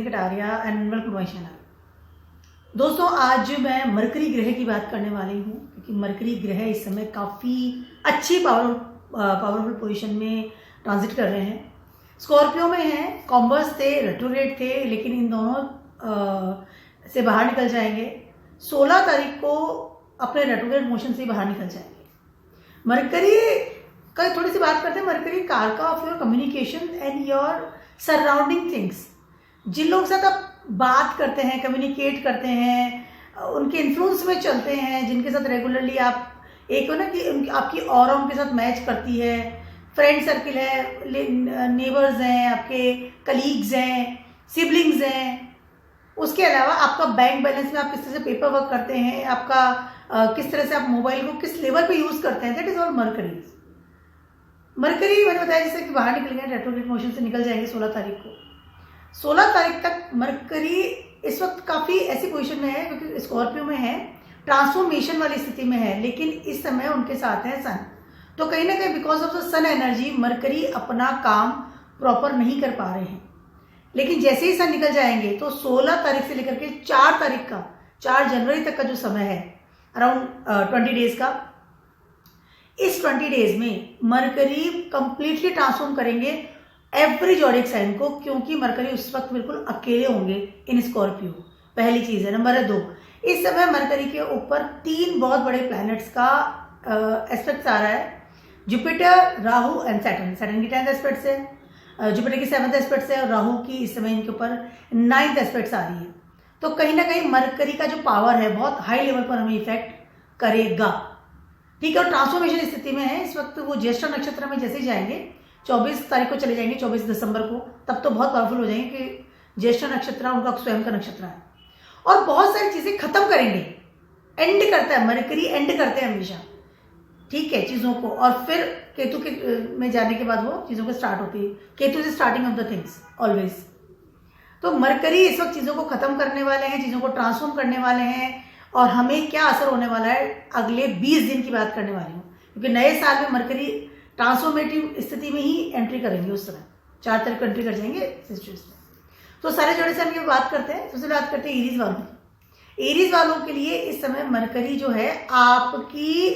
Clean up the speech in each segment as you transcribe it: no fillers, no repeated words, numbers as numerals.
Kataria and welcome to my channel. दोस्तों, आज मैं मरकरी ग्रह की बात करने वाली हूँ क्योंकि मरकरी ग्रह इस समय काफ़ी अच्छी पावरफुल पोजीशन में ट्रांजिट कर रहे हैं। स्कॉर्पियो में हैं, कॉम्बस थे, रेट्रोग्रेड थे, लेकिन इन दोनों से बाहर निकल जाएंगे। 16 तारीख को अपने रेट्रोग्रेड मोशन से बाहर निकल जाएंगे। मरकरी का थोड़ी सी बात करते हैं। मरकरी कारका of your communication and your surrounding things. जिन लोगों के साथ आप बात करते हैं, कम्युनिकेट करते हैं, उनके इन्फ्लुएंस में चलते हैं, जिनके साथ रेगुलरली आप एक हो ना कि आपकी ऑरा उनके साथ मैच करती है। फ्रेंड सर्किल है, नेबर्स हैं, आपके कलीग्स हैं, सिबलिंग्स हैं। उसके अलावा आपका बैंक बैलेंस में आप किस तरह से पेपर वर्क करते हैं, आपका किस तरह से आप मोबाइल को किस लेवल पे यूज करते हैं, that is all mercury. Mercury मैंने बताया जैसे कि बाहर निकल गए, रेट्रोग्रेड मोशन से निकल जाएंगे 16 तारीख को। 16 तारीख तक मरकरी इस वक्त काफ़ी ऐसी पोजीशन में है क्योंकि स्कॉर्पियो में है, ट्रांसफॉर्मेशन वाली स्थिति में है, लेकिन इस समय उनके साथ है सन। तो कहीं ना कहीं because of the sun energy Mercury अपना काम प्रॉपर नहीं कर पा रहे हैं। लेकिन जैसे ही सन निकल जाएंगे तो 16 तारीख से लेकर के 4 तारीख का 4 जनवरी तक का जो समय है, अराउंड 20 डेज का, इस 20 डेज में मरकरी कंप्लीटली ट्रांसफॉर्म करेंगे एवरी जोडिक साइन को, क्योंकि मरकरी उस वक्त बिल्कुल अकेले होंगे इन स्कॉर्पियो। पहली चीज है। नंबर 2, इस समय मरकरी के ऊपर 3 बहुत बड़े प्लैनेट्स का एस्पेक्ट आ रहा है। Jupiter, Rahu and Saturn. Saturn की 10th एस्पेक्ट है, जुपिटर की 7th एस्पेक्ट है, और राहु की इस समय इनके ऊपर 9th एस्पेक्ट आ रही है। तो कहीं ना कहीं मरकरी का जो पावर है बहुत हाई लेवल पर हमें इफेक्ट करेगा। ठीक है, और ट्रांसफॉर्मेशन स्थिति में है इस वक्त। वो ज्येष्ठा नक्षत्र में जैसे जाएंगे 24 तारीख को चले जाएंगे, 24 दिसंबर को, तब तो बहुत पावरफुल हो जाएंगे कि ज्येष्ठा नक्षत्र उनका स्वयं का नक्षत्र है और बहुत सारी चीजें खत्म करेंगे। एंड करता है मरकरी, एंड करते हैं हमेशा, ठीक है, चीजों को। और फिर केतु के में जाने के बाद वो चीजों को स्टार्ट होती है। Ketu is starting of the things always. तो मरकरी इस वक्त चीजों को खत्म करने वाले हैं, चीजों को ट्रांसफॉर्म करने वाले हैं। और हमें क्या असर होने वाला है अगले 20 दिन की बात करने वाली हूँ, क्योंकि नए साल में मरकरी ट्रांसफॉर्मेटिव स्थिति में ही एंट्री करेंगे। उस समय 4 तारीख को एंट्री कर जाएंगे सिचुएशन में। तो सारे जोड़े से हम ये बात करते हैं। सबसे बात करते हैं एरीज वालों की। एरीज वालों के लिए इस समय मरकरी जो है, आपकी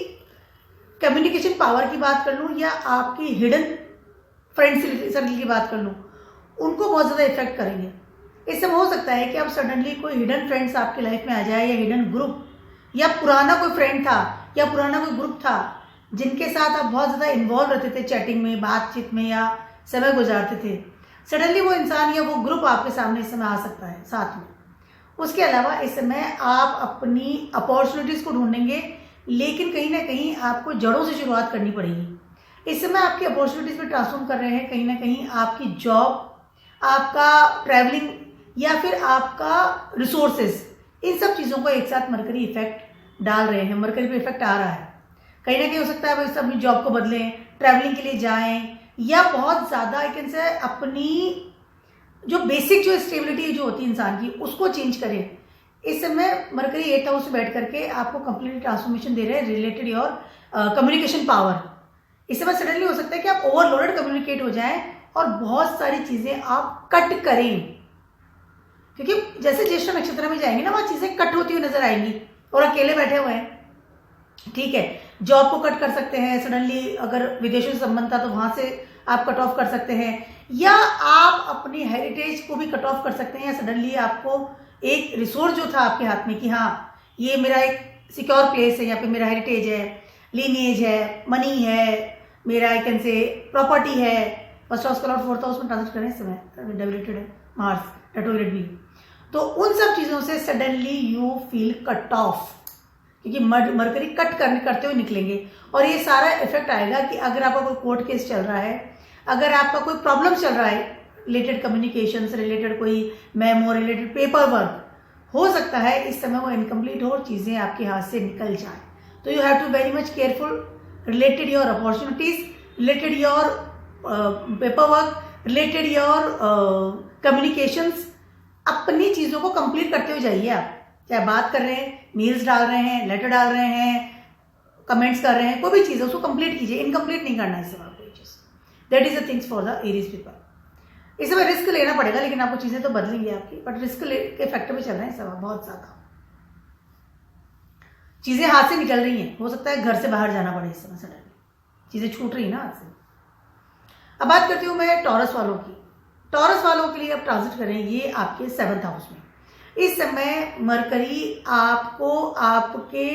कम्युनिकेशन पावर की बात कर लूँ या आपकी हिडन फ्रेंड सर्कल की बात कर लूँ, उनको बहुत ज़्यादा इफेक्ट करेंगे। इस समय हो सकता है कि अब सडनली कोई हिडन फ्रेंड्स आपकी लाइफ में आ जाए, या हिडन ग्रुप, या पुराना कोई फ्रेंड था या पुराना कोई ग्रुप था जिनके साथ आप बहुत ज़्यादा इन्वॉल्व रहते थे चैटिंग में, बातचीत में, या समय गुजारते थे। सडनली वो इंसान या वो ग्रुप आपके सामने इस समय आ सकता है साथ में। उसके अलावा इस समय आप अपनी अपॉर्चुनिटीज़ को ढूंढेंगे, लेकिन कहीं ना कहीं आपको जड़ों से शुरुआत करनी पड़ेगी। इस समय आपकी अपॉर्चुनिटीज़ में ट्रांसफॉर्म कर रहे हैं कहीं ना कहीं आपकी जॉब, आपका ट्रैवलिंग, या फिर आपका रिसोर्सेज। इन सब चीज़ों को एक साथ मरकरी इफेक्ट डाल रहे हैं। मरकरी पे इफेक्ट आ रहा है। कहीं ना कहीं हो सकता है भाई अपनी जॉब को बदलें, ट्रैवलिंग के लिए जाएं, या बहुत ज़्यादा आई कैन से अपनी जो बेसिक जो स्टेबिलिटी जो होती है इंसान की, उसको चेंज करें। इस समय मरकरी 8th हाउस में बैठ करके आपको कंप्लीट ट्रांसफॉर्मेशन दे रहे हैं रिलेटेड योर कम्युनिकेशन पावर। इस समय सडनली हो सकता है कि आप ओवरलोडेड कम्युनिकेट हो जाएं और बहुत सारी चीज़ें आप कट करें, क्योंकि जैसे ज्येष्ठा नक्षत्र में जाएंगे ना, वहाँ चीज़ें कट होती हुई नजर आएंगी और अकेले बैठे हुए हैं। ठीक है, जॉब को कट कर सकते हैं सडनली। अगर विदेशों से संबंध था तो वहां से आप कट ऑफ कर सकते हैं, या आप अपनी हेरिटेज को भी कट ऑफ कर सकते हैं। या सडनली आपको एक रिसोर्स जो था आपके हाथ में कि हाँ ये मेरा एक सिक्योर प्लेस है, यहाँ पे मेरा हेरिटेज है, लीनिएज है, मनी है, मेरा आई कैन से प्रॉपर्टी है। फर्स्ट हाउस का लॉर्ड 4th हाउस में ट्रांजिट करें इस समय, डेबिलिटेड है मार्स, रेट्रोग्रेड भी। तो उन सब चीज़ों से suddenly you feel cut off, क्योंकि मरकरी कट करते हुए निकलेंगे। और ये सारा इफेक्ट आएगा कि अगर आपका कोई कोर्ट केस चल रहा है, अगर आपका कोई प्रॉब्लम चल रहा है रिलेटेड कम्युनिकेशन से, रिलेटेड कोई मेमो, रिलेटेड पेपर वर्क, हो सकता है इस समय वो इनकम्प्लीट हो और चीज़ें आपके हाथ से निकल जाए। तो you have to very much careful related your opportunities, related your paper work, related your communications. अपनी चीज़ों को कंप्लीट करते हुए जाइए। आप चाहे बात कर रहे हैं, मेल्स डाल रहे हैं, लेटर डाल रहे हैं, कमेंट्स कर रहे हैं, कोई भी चीज़ है उसको कंप्लीट कीजिए। इनकम्प्लीट नहीं करना है इस समय कोई चीज़। That is the things for the Aries people. इस समय रिस्क लेना पड़ेगा, लेकिन आपको चीजें तो बदलेंगी आपकी, बट रिस्क के फैक्टर में चल रहे हैं सब बहुत ज्यादा। चीजें हाथ से निकल रही हैं, हो सकता है घर से बाहर जाना पड़े इस समय, सडनली चीजें छूट रही है ना हाथ से। अब बात करती हूँ मैं टॉरस वालों की। टॉरस वालों के लिए अब ट्रांजिट करेंगे आपके 7th हाउस में। इस समय मरकरी आपको आपके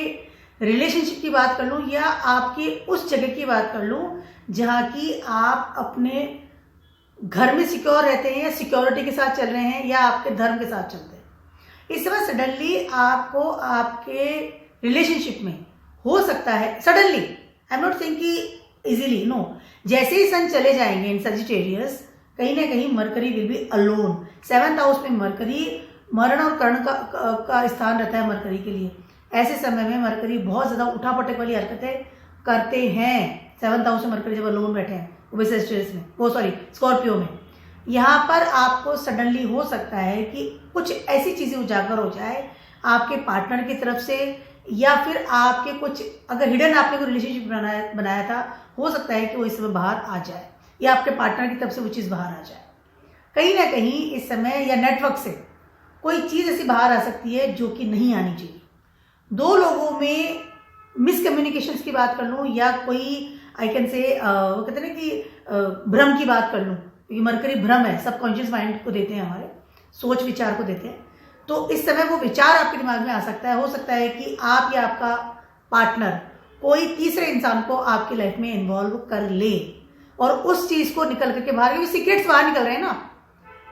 रिलेशनशिप की बात कर लूँ या आपकी उस जगह की बात कर लूँ जहाँ की आप अपने घर में सिक्योर रहते हैं या सिक्योरिटी के साथ चल रहे हैं या आपके धर्म के साथ चलते हैं। इस समय सडनली आपको आपके रिलेशनशिप में हो सकता है, suddenly I am not saying कि इजीली, नो, जैसे ही सन चले जाएंगे इन सजिटेरियस, कहीं ना कहीं mercury will be alone. 7th house में मरकरी मरण और कर्ण का स्थान रहता है मरकरी के लिए। ऐसे समय में मरकरी बहुत ज्यादा उठापटक वाली हरकतें करते हैं। 7th हाउस में मरकरी जब अलोन बैठे हैं वो सेजिटेरियस में, वो सॉरी स्कॉर्पियो में, यहाँ पर आपको सडनली हो सकता है कि कुछ ऐसी चीजें उजागर हो जाए आपके पार्टनर की तरफ से, या फिर आपके कुछ अगर हिडन आपने कोई रिलेशनशिप बनाया था, हो सकता है कि वो इस समय बाहर आ जाए या आपके पार्टनर की तरफ से वो चीज़ बाहर आ जाए कहीं ना कहीं इस समय, या नेटवर्क से कोई चीज़ ऐसी बाहर आ सकती है जो कि नहीं आनी चाहिए। दो लोगों में मिसकम्युनिकेशंस की बात कर लूँ या कोई आई कैन से वो कहते हैं ना कि भ्रम की बात कर लूँ, क्योंकि मरकरी भ्रम है, सबकॉन्शियस माइंड को देते हैं, हमारे सोच विचार को देते हैं। तो इस समय वो विचार आपके दिमाग में आ सकता है, हो सकता है कि आप या आपका पार्टनर कोई तीसरे इंसान को आपकी लाइफ में इन्वॉल्व कर ले और उस चीज को निकल करके बाहर, क्योंकि सीक्रेट्स बाहर निकल रहे हैं ना,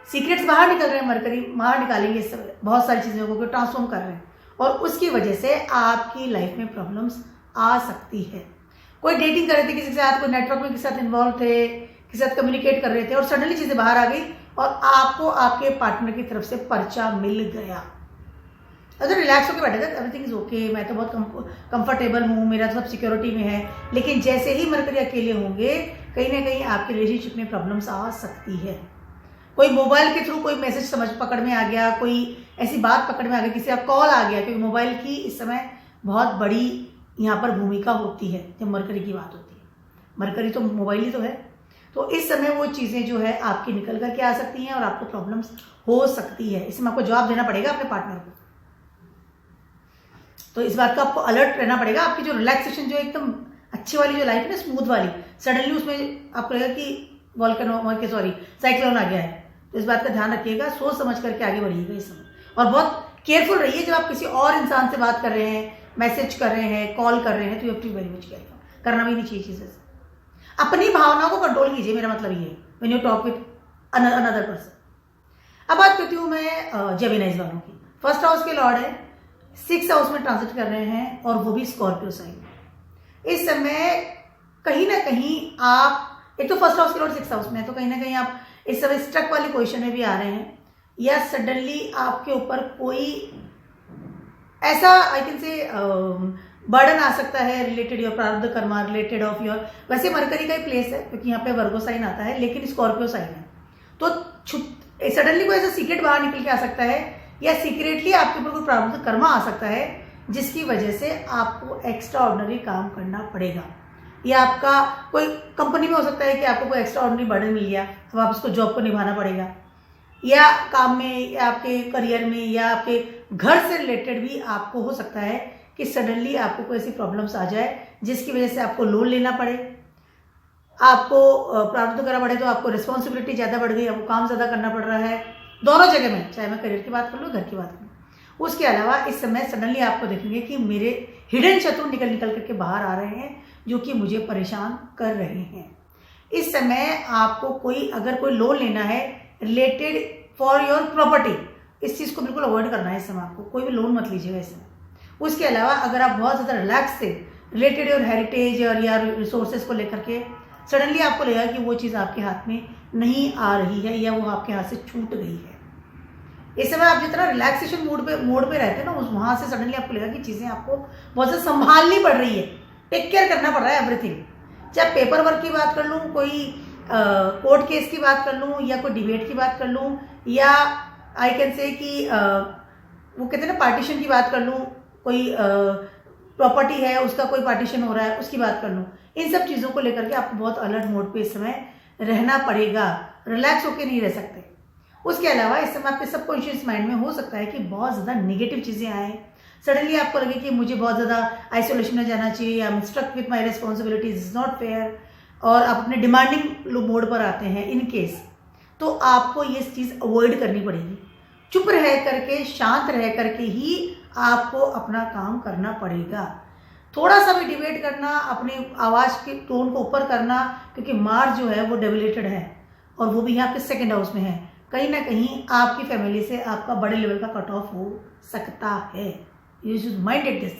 सीक्रेट्स बाहर निकल रहे हैं, मरकरी बाहर निकालेंगे इस समय बहुत सारी चीजों को ट्रांसफॉर्म कर रहे हैं और उसकी वजह से आपकी लाइफ में प्रॉब्लम्स आ सकती है। कोई डेटिंग कर रहे थे किसी के साथ, कोई नेटवर्क में किसी साथ इन्वॉल्व थे, किसी साथ कम्युनिकेट कर रहे थे और सडनली चीजें बाहर आ गई और आपको आपके पार्टनर की तरफ से पर्चा मिल गया। अगर रिलैक्स होकर बैठे थे, एवरीथिंग इज ओके, मैं तो बहुत कंफर्टेबल हूँ, मेरा सब सिक्योरिटी में है, लेकिन जैसे ही मरकरी अकेले होंगे कहीं ना कहीं आपके रिलेशनशिप में प्रॉब्लम्स आ सकती है। कोई मोबाइल के थ्रू कोई मैसेज समझ पकड़ में आ गया, कोई ऐसी बात पकड़ में आ गई, किसी का कॉल आ गया, क्योंकि मोबाइल की इस समय बहुत बड़ी यहाँ पर भूमिका होती है जब मरकरी की बात होती है। मरकरी तो मोबाइल ही तो है, तो इस समय वो चीज़ें जो है आपकी निकल करके आ सकती हैं और आपको प्रॉब्लम्स हो सकती है। इसमें आपको जवाब देना पड़ेगा अपने पार्टनर को, तो इस बात का आपको अलर्ट रहना पड़ेगा। आपकी जो रिलैक्सेशन जो एकदम अच्छी वाली जो लाइफ है ना, स्मूथ वाली, सडनली उसमें आपको लगेगा कि साइक्लोन आ गया है, तो इस बात का ध्यान रखिएगा, सोच समझ करके आगे बढ़िएगा इस समय और बहुत केयरफुल रहिए। जब आप किसी और इंसान से बात कर रहे हैं, मैसेज कर रहे हैं, कॉल कर रहे हैं, तो you have to be very much careful, करना भी नहीं चाहिए चीजें। अपनी भावनाओं को कंट्रोल कीजिए, मेरा मतलब ये है, when you talk with another person. अब बात करती हूँ मैं जेमिनाइज वालों की। 1st हाउस के लॉर्ड है, 6th हाउस में ट्रांजिट कर रहे हैं और वो भी स्कॉर्पियो साइन। इस समय कहीं ना कहीं आप, एक तो 1st हाउस के लॉर्ड 6th हाउस में है, तो कहीं ना कहीं आप इस समय स्ट्रक वाली पोजीशन में भी आ रहे हैं, या सडनली आपके ऊपर कोई ऐसा आई कैन से बर्डन आ सकता है रिलेटेड योर प्रारब्ध कर्मा, रिलेटेड ऑफ योर, वैसे मरकरी का ही प्लेस है क्योंकि यहाँ पे वर्गो साइन आता है, लेकिन स्कॉर्पियो साइन है, तो सडनली कोई ऐसा सीक्रेट बाहर निकल के आ सकता है या सीक्रेटली आपके ऊपर कोई प्रारब्ध कर्मा आ सकता है जिसकी वजह से आपको एक्स्ट्रा ऑर्डिनरी काम करना पड़ेगा। या आपका कोई कंपनी में हो सकता है कि आपको कोई एक्स्ट्रा ऑर्डिनरी बर्डन मिल गया, अब आप उसको जॉब को निभाना पड़ेगा, या काम में या आपके करियर में या आपके घर से रिलेटेड भी आपको हो सकता है कि सडनली आपको कोई ऐसी प्रॉब्लम्स आ जाए जिसकी वजह से आपको लोन लेना पड़े, आपको प्रारब्ध करना पड़े, तो आपको रिस्पॉन्सिबिलिटी ज़्यादा बढ़ गई, आपको काम ज़्यादा करना पड़ रहा है, दोनों जगह में, चाहे मैं करियर की बात कर लूँ, घर की बात करूँ। उसके अलावा इस समय सडनली आपको देखेंगे कि मेरे हिडन शत्रु निकल करके बाहर आ रहे हैं जो कि मुझे परेशान कर रहे हैं। इस समय आपको अगर कोई लोन लेना है रिलेटेड फॉर योर प्रॉपर्टी, इस चीज़ को बिल्कुल अवॉइड करना है इस समय, आपको कोई भी लोन मत लीजिएगा इस समय। उसके अलावा अगर आप बहुत ज़्यादा रिलैक्स थे रिलेटेड योर हेरिटेज और या रिसोर्सेज को लेकर के, सडनली आपको लगेगा कि वो चीज़ आपके हाथ में नहीं आ रही है या वो आपके हाथ से छूट गई है। इस समय आप जितना रिलैक्सेशन मोड पे रहते हैं ना, उस वहाँ से सडनली आपको लगेगा कि चीज़ें आपको बहुत ज़्यादा संभालनी पड़ रही है, टेक केयर करना पड़ रहा है एवरीथिंग। चाहे पेपर वर्क की बात कर लूँ, कोई कोर्ट केस की बात कर लूँ, या कोई डिबेट की बात कर लूँ, या आई कैन से कि वो कहते हैं ना पार्टीशन की बात कर लूँ, कोई प्रॉपर्टी है उसका कोई पार्टीशन हो रहा है उसकी बात कर लूँ, इन सब चीज़ों को लेकर के आपको बहुत अलर्ट मोड पे इस समय रहना पड़ेगा। रिलैक्स होकर नहीं रह सकते। उसके अलावा इस समय आपके सबकॉन्शियस माइंड में हो सकता है कि बहुत ज़्यादा नेगेटिव चीज़ें आए, सडनली आपको लगे कि मुझे बहुत ज़्यादा आइसोलेशन में जाना चाहिए, I am struck with my responsibilities, is not fair, और आप अपने डिमांडिंग मोड पर आते हैं इन केस, तो आपको ये चीज़ अवॉइड करनी पड़ेगी। चुप रह करके, शांत रह करके ही आपको अपना काम करना पड़ेगा। थोड़ा सा भी डिबेट करना, अपनी आवाज़ के टोन को ऊपर करना, क्योंकि मार्स जो है वो डेबिलेटेड है और वो भी यहाँ पे सेकेंड हाउस में है। कहीं ना कहीं आपकी फैमिली से आपका बड़े लेवल का कट ऑफ हो सकता है। You should mind it this.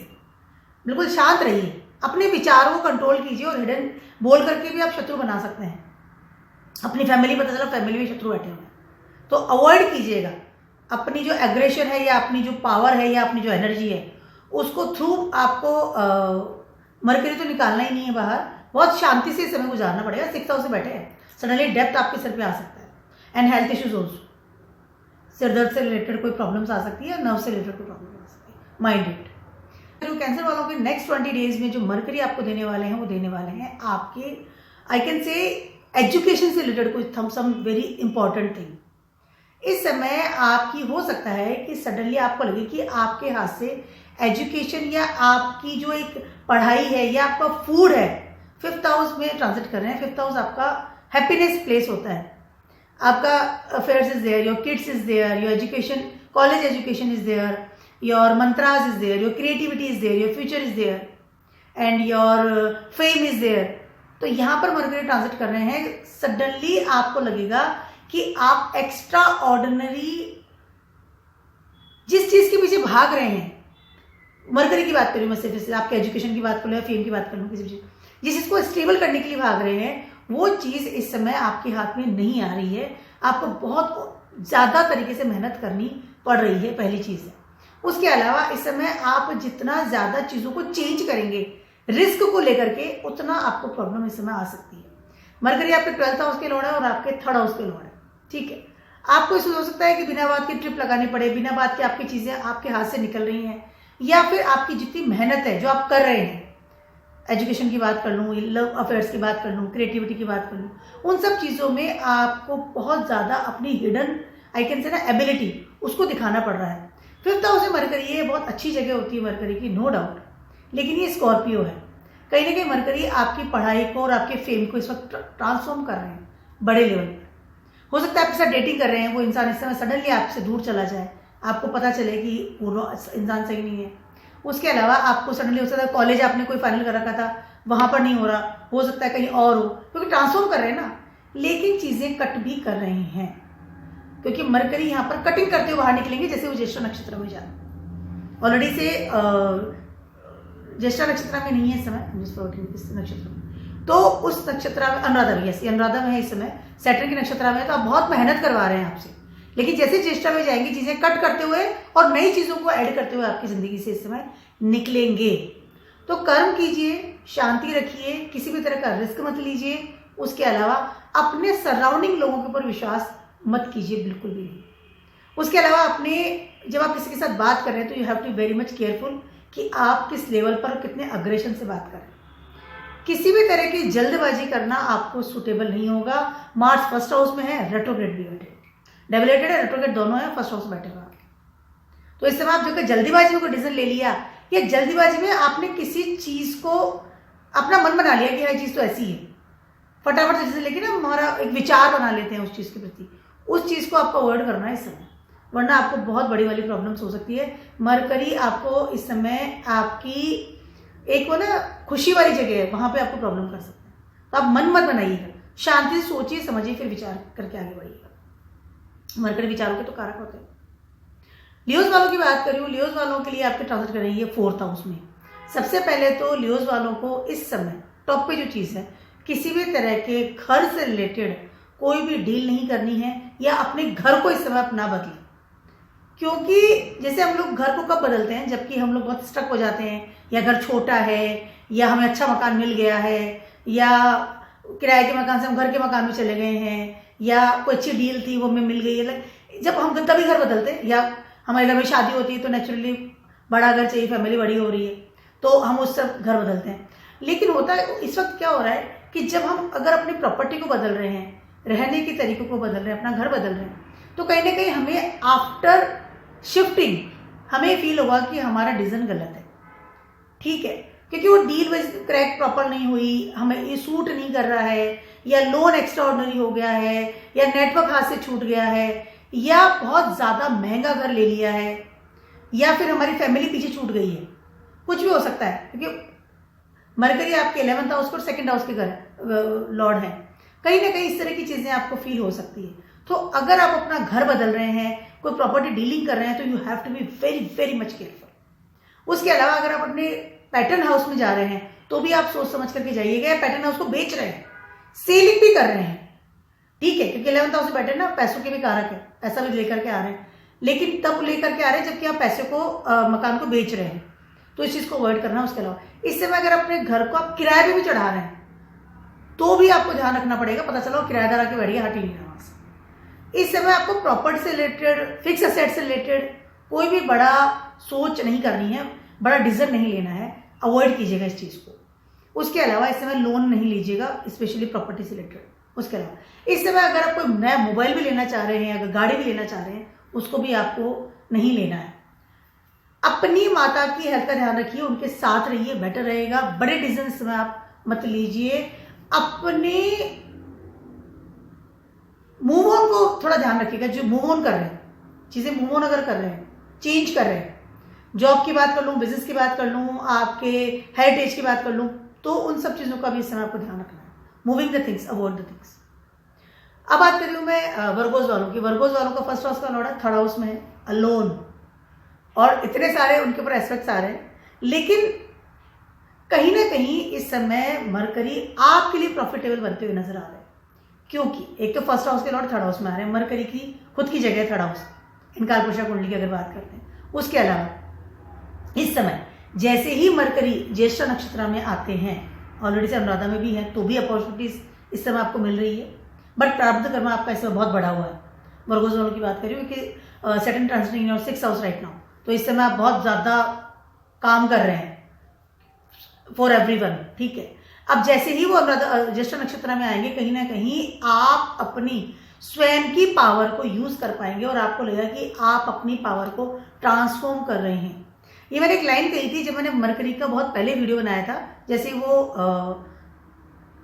बिल्कुल शांत रहिए, अपने विचारों को कंट्रोल कीजिए, और हिडन बोल करके भी आप शत्रु बना सकते हैं। अपनी फैमिली पता चला फैमिली में शत्रु बैठे हुए हैं, तो अवॉइड कीजिएगा। अपनी जो एग्रेशन है या अपनी जो पावर है या अपनी जो एनर्जी है उसको थ्रू आपको मरकरी तो निकालना ही नहीं है बाहर। बहुत शांति से समय गुजारना पड़ेगा। 6th हाउस से बैठे हैं, सडनली डेप्थ आपके सर पे आ सकता है। एंड हेल्थ इश्यूज ऑल्सो, सिर दर्द से रिलेटेड कोई प्रॉब्लम्स आ सकती है, नर्व से रिलेटेड कोई प्रॉब्लम आ सकती है। Mind it. जो कैंसर वालों के नेक्स्ट 20 डेज में जो मरकरी आपको देने वाले हैं वो देने वाले हैं आपके, आई कैन से एजुकेशन से रिलेटेड कोई सम वेरी इंपॉर्टेंट थिंग। इस समय आपकी हो सकता है कि सडनली आपको लगे कि आपके हाथ से एजुकेशन या आपकी जो एक पढ़ाई है या आपका फूड है 5th हाउस में ट्रांजिट कर रहे हैं। 5th हाउस आपका हैप्पीनेस प्लेस होता है, आपका affairs is there, your kids is there, your education, college education is there, your mantras is there, your creativity is there, your future is there, and your fame is there. तो यहाँ पर mercury transit कर रहे हैं, suddenly आपको लगेगा कि आप एक्स्ट्रा ऑर्डिनरी जिस चीज के पीछे भाग रहे हैं, मरकरी की बात करूँ मैं सिर्फ, आपके एजुकेशन की बात करूँ या फेम की बात करूँ, किसी चीज जिस चीज को स्टेबल करने के लिए भाग रहे हैं, वो चीज इस समय आपके हाथ में नहीं आ रही है। आपको बहुत ज्यादा तरीके से मेहनत करनी पड़ रही है, पहली चीज है। उसके अलावा इस समय आप जितना ज्यादा चीजों को चेंज करेंगे रिस्क को लेकर के, उतना आपको प्रॉब्लम इस समय आ सकती है। मरकरी आपके 12th हाउस के लॉर्ड है और आपके 3rd हाउस के लॉर्ड है, ठीक है। आपको इसमें हो सकता है कि बिना बात के ट्रिप लगानी पड़े, बिना बात के आपकी चीजें आपके हाथ से निकल रही हैं, या फिर आपकी जितनी मेहनत है जो आप कर रहे हैं, एजुकेशन की बात कर लूँ, लव अफेयर्स की बात कर लूँ, क्रिएटिविटी की बात कर लूँ, उन सब चीज़ों में आपको बहुत ज़्यादा अपनी हिडन, आई कैन से ना, एबिलिटी, उसको दिखाना पड़ रहा है। 5th हाउस में मरकरी, ये बहुत अच्छी जगह होती है मरकरी की, नो डाउट, लेकिन ये स्कॉर्पियो है। कहीं ना कहीं मरकरी आपकी पढ़ाई को और आपके फेम को इस वक्त ट्रांसफॉर्म कर रहे हैं बड़े लेवल पर। हो सकता है आपके साथ डेटिंग कर रहे हैं वो इंसान इस समय सडनली आपसे दूर चला जाए, आपको पता चले कि वो इंसान सही नहीं है। उसके अलावा आपको सडनली हो सकता है कॉलेज आपने कोई फाइनल कर रखा था, वहां पर नहीं हो रहा, हो सकता है कहीं और हो, क्योंकि ट्रांसफॉर्म कर रहे हैं ना, लेकिन चीजें कट भी कर रहे हैं, क्योंकि मरकरी यहाँ पर कटिंग करते हुए बाहर निकलेंगे। जैसे वो ज्येष्ठा नक्षत्र में जाए, ऑलरेडी से ज्येष्ठा नक्षत्र में नहीं है इस समय, नक्षत्र में, तो उस नक्षत्र में अनुराधा में, यस अनुराधा में है इस समय, सैटर्न की नक्षत्र में है, तो आप बहुत मेहनत करवा रहे हैं आपसे। लेकिन जैसे ज्येष्ठा में जाएंगे, चीजें कट करते हुए और नई चीजों को ऐड करते हुए आपकी जिंदगी से इस समय निकलेंगे। तो कर्म कीजिए, शांति रखिए, किसी भी तरह का रिस्क मत लीजिए। उसके अलावा अपने सराउंडिंग लोगों के ऊपर विश्वास मत कीजिए, बिल्कुल भी नहीं। उसके अलावा अपने, जब आप किसी के साथ बात कर रहे हैं तो you have to be very much careful कि आप किस लेवल पर कितने अग्रेशन से बात कर रहे हैं। किसी भी तरह की जल्दबाजी करना आपको सुटेबल नहीं होगा। मार्स 1st हाउस में है, रेट्रोग्रेड भी बैठे, डेबिलेटेड है, रेट्रोग्रेड दोनों है, 1st हाउस में बैठे हुए। तो इस समय आप जो जल्दीबाजी में कोई डिसीजन ले लिया, या जल्दीबाजी में आपने किसी चीज को अपना मन बना लिया कि यह चीज तो ऐसी है, फटाफट से डिसीजन लेके ना हमारा एक विचार बना लेते हैं उस चीज के प्रति, उस चीज को आपको अवॉइड करना है इस समय, वरना आपको बहुत बड़ी वाली प्रॉब्लम्स हो सकती है। मरकरी आपको इस समय आपकी एक वो ना खुशी वाली जगह है, वहां पे आपको प्रॉब्लम कर सकते हैं। तो आप मन मत बनाइएगा, शांति से सोचिए समझिए, फिर विचार करके आगे बढ़िएगा। मरकरी विचारों के तो कारक होते हैं। लियोज वालों की बात करूँ, लियोज वालों के लिए आपके ट्रांजिट कर रही है 4th हाउस में। सबसे पहले तो लियोज वालों को इस समय टॉप पे जो चीज़ है, किसी भी तरह के घर से रिलेटेड कोई भी डील नहीं करनी है, या अपने घर को इस समय आप ना बदलें। क्योंकि जैसे हम लोग घर को कब बदलते हैं, जबकि हम लोग बहुत स्ट्रक हो जाते हैं, या घर छोटा है, या हमें अच्छा मकान मिल गया है, या किराए के मकान से हम घर के मकान में चले गए हैं, या कोई अच्छी डील थी वो हमें मिल गई है। जब हम तभी घर बदलते हैं, या हमारे घर में शादी होती है तो नेचुरली बड़ा घर चाहिए, फैमिली बड़ी हो रही है तो हम उस सब घर बदलते हैं। लेकिन होता है इस वक्त क्या हो रहा है कि जब हम अगर अपनी प्रॉपर्टी को बदल रहे हैं, रहने के तरीकों को बदल रहे हैं, अपना घर बदल रहे हैं, तो कहीं ना कहीं हमें आफ्टर शिफ्टिंग हमें फील होगा कि हमारा डिसीजन गलत है, ठीक है, क्योंकि वो डील क्रैक प्रॉपर नहीं हुई, हमें ये सूट नहीं कर रहा है, या लोन एक्स्ट्रा ऑर्डिनरी हो गया है, या नेटवर्क हाथ से छूट गया है, या बहुत ज़्यादा महंगा घर ले लिया है, या फिर हमारी फैमिली पीछे छूट गई है, कुछ भी हो सकता है, क्योंकि मरकरी आपके 11th हाउस पर 2nd हाउस के घर लॉर्ड है। कहीं ना कहीं इस तरह की चीज़ें आपको फील हो सकती है। तो अगर आप अपना घर बदल रहे हैं, कोई प्रॉपर्टी डीलिंग कर रहे हैं, तो you have to be very very much careful. उसके अलावा अगर आप अपने पैटर्न हाउस में जा रहे हैं तो भी आप सोच समझ करके जाइएगा। पैटर्न हाउस को बेच रहे हैं, सेलिंग भी कर रहे हैं, ठीक है, क्योंकि 11th हाउस में पैटर्न ना पैसों के भी कारक है, पैसा भी लेकर के आ रहे हैं, लेकिन तब लेकर के आ रहे हैं जबकि आप पैसे को मकान को बेच रहे हैं, तो इस चीज़ को अवॉइड करना। उसके अलावा इस समय अगर अपने घर को आप किराए पे भी चढ़ा रहे हैं तो भी आपको ध्यान रखना पड़ेगा, पता चला किराएदार आके बैठिए, हट ही नहीं रहा से। इस समय आपको प्रॉपर्टी से रिलेटेड, फिक्स एसेट से रिलेटेड कोई भी बड़ा सोच नहीं करनी है, बड़ा डिसीजन नहीं लेना है, अवॉइड कीजिएगा इस चीज़ को। उसके अलावा इस समय लोन नहीं लीजिएगा, स्पेशली प्रॉपर्टी से रिलेटेड। उसके अलावा इस समय अगर आप कोई नया मोबाइल भी लेना चाह रहे हैं, अगर गाड़ी भी लेना चाह रहे हैं, उसको भी आपको नहीं लेना है। अपनी माता की हेल्थ का ध्यान रखिए, उनके साथ रहिए, बेटर रहेगा। बड़े डिसीजन इस समय आप मत लीजिए, अपने मूव ऑन को थोड़ा ध्यान रखिएगा। जो मूव ऑन कर रहे हैं, चीजें मूव ऑन अगर कर रहे हैं, चेंज कर रहे हैं, जॉब की बात कर लूँ, बिजनेस की बात कर लूँ, आपके हेरिटेज की बात कर लूँ, तो उन सब चीज़ों का भी इस समय आपको ध्यान रखना है। Moving the things, avoid the things. अब बात कर रही हूँ मैं वर्गोज वालों की। वर्गोज वालों का फर्स्ट हाउस का लॉर्ड 3rd हाउस में है, अलोन, और इतने सारे उनके ऊपर एस्पेक्ट्स आ रहे हैं, लेकिन कहीं ना कहीं इस समय मरकरी आपके लिए प्रॉफिटेबल बनते हुए नजर आ रहे हैं, क्योंकि एक तो फर्स्ट हाउस के लॉर्ड 3rd हाउस में आ रहे हैं, मरकरी की खुद की जगह 3rd हाउस इन कालपुरुषा कुंडली की अगर बात करते हैं। उसके अलावा इस समय जैसे ही मरकरी ज्येष्ठा नक्षत्र में आते हैं, ऑलरेडी से अनुराधा में भी है, तो भी अपॉर्चुनिटीज इस समय आपको मिल रही है, बट प्रारब्ध कर्म आपका इस समय बहुत बढ़ा हुआ है। वर्गोज वालों की बात करिए कि second transiting in your 6th house right now, तो इस समय आप बहुत ज्यादा काम कर रहे हैं फॉर एवरीवन, ठीक है। अब जैसे ही वो ज्येष्ठा नक्षत्र में आएंगे, कहीं ना कहीं आप अपनी स्वयं की पावर को यूज कर पाएंगे और आपको लगेगा कि आप अपनी पावर को ट्रांसफॉर्म कर रहे हैं। ये मैंने एक लाइन कही थी जब मैंने मरकरी का बहुत पहले वीडियो बनाया था, जैसे वो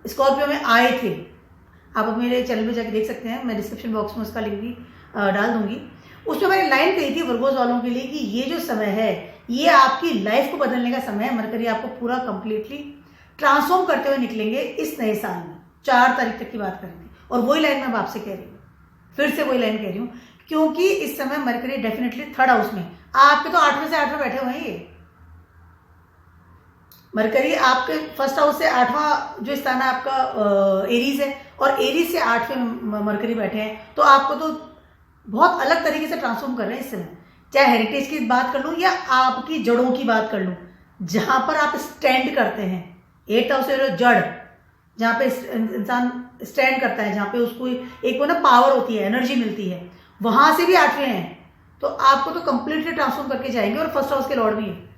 स्कॉर्पियो में आए थे। आप मेरे चैनल में जाकर देख सकते हैं, मैं डिस्क्रिप्शन बॉक्स में उसका लिंक भी डाल दूंगी। उसमें मैंने लाइन कही थी वर्गोज वालों के लिए कि ये जो समय है, ये आपकी लाइफ को बदलने का समय है। मरकरी आपको पूरा कंप्लीटली ट्रांसफॉर्म करते हुए निकलेंगे इस नए साल में। 4 तारीख तक की बात करेंगे, और वही लाइन मैं आपसे कह रही हूँ, फिर से वही लाइन कह रही हूँ, क्योंकि इस समय मरकरी डेफिनेटली 3rd हाउस में, आपके तो 8वें से 8वें बैठे हुए हैं। ये मरकरी आपके 1st हाउस से 8वां जो स्थान है आपका एरीज है, और एरीज से 8वें मरकरी बैठे हैं, तो आपको तो बहुत अलग तरीके से ट्रांसफॉर्म कर रहे हैं इस समय। चाहे हेरिटेज की बात कर लूँ या आपकी जड़ों की बात कर लूँ, जहां पर आप स्टैंड करते हैं। 8th हाउस से जड़, जहाँ पे इंसान स्टैंड करता है, जहाँ पे उसको एक वो ना पावर होती है, एनर्जी मिलती है, वहां से भी 8वें हैं, तो आपको तो कंप्लीटली ट्रांसफॉर्म करके जाएंगे। और 1st हाउस के लॉर्ड भी है।